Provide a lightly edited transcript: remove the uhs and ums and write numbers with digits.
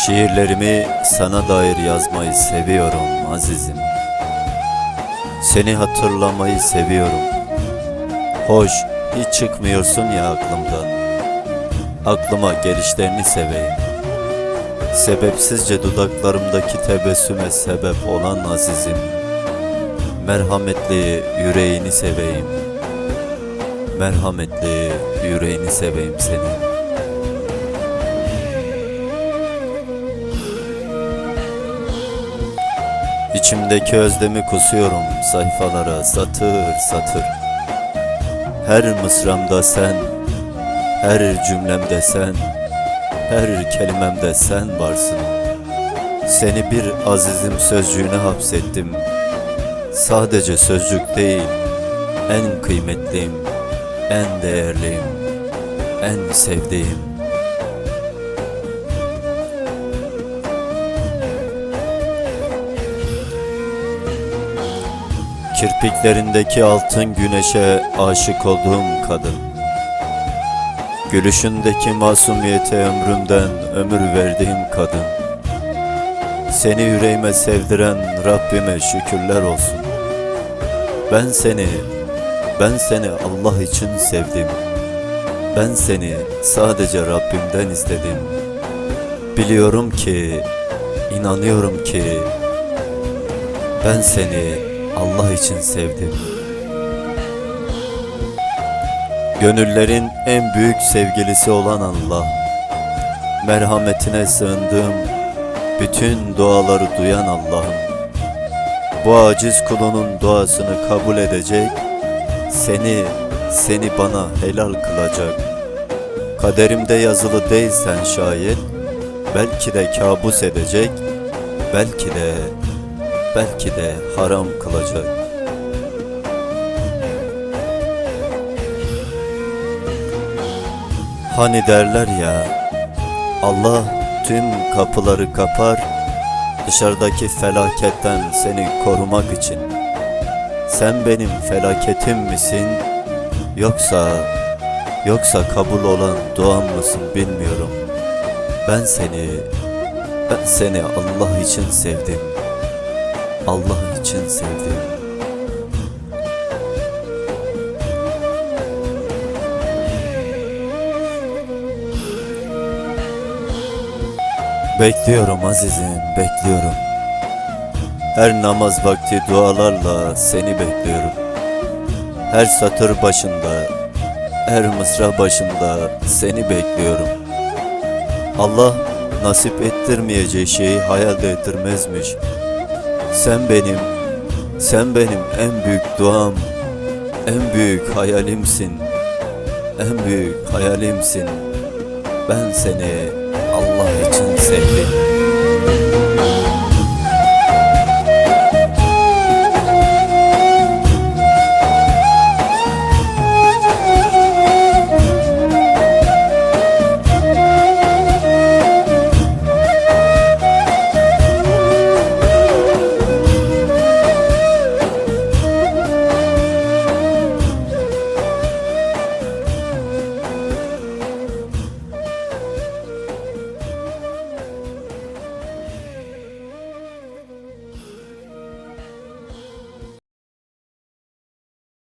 Şiirlerimi sana dair yazmayı seviyorum azizim. Seni hatırlamayı seviyorum. Hoş, hiç çıkmıyorsun ya aklımdan. Aklıma gelişlerini seveyim. Sebepsizce dudaklarımdaki tebessüme sebep olan azizim. Merhametli yüreğini seveyim. Merhametli yüreğini seveyim senin. İçimdeki özlemi kusuyorum sayfalara satır satır. Her mısramda sen, her cümlemde sen, her kelimemde sen varsın. Seni bir azizim sözcüğüne hapsettim. Sadece sözcük değil, en kıymetliyim, en değerliyim, en sevdiğim. Kirpiklerindeki altın güneşe aşık olduğum kadın. Gülüşündeki masumiyete ömrümden ömür verdiğim kadın. Seni yüreğime sevdiren Rabbime şükürler olsun. Ben seni Allah için sevdim. Ben seni sadece Rabbimden istedim. Biliyorum ki, inanıyorum ki ben seni Allah için sevdim. Gönüllerin en büyük sevgilisi olan Allah, merhametine sığındığım bütün duaları duyan Allah'ım, bu aciz kulunun duasını kabul edecek, seni bana helal kılacak. Kaderimde yazılı değilsen şayet, belki de kabus edecek, belki de haram kılacak. Hani derler ya, Allah tüm kapıları kapar, dışarıdaki felaketten seni korumak için. Sen benim felaketim misin, yoksa kabul olan duam mısın bilmiyorum. Ben seni Allah için sevdim. Allah için sevdim. Bekliyorum azizim, bekliyorum. Her namaz vakti dualarla seni bekliyorum. Her satır başında, her mısra başında seni bekliyorum. Allah nasip ettirmeyeceği şeyi hayal ettirmezmiş. Sen benim en büyük duam, en büyük hayalimsin, en büyük hayalimsin. Ben seni Allah için sevdim.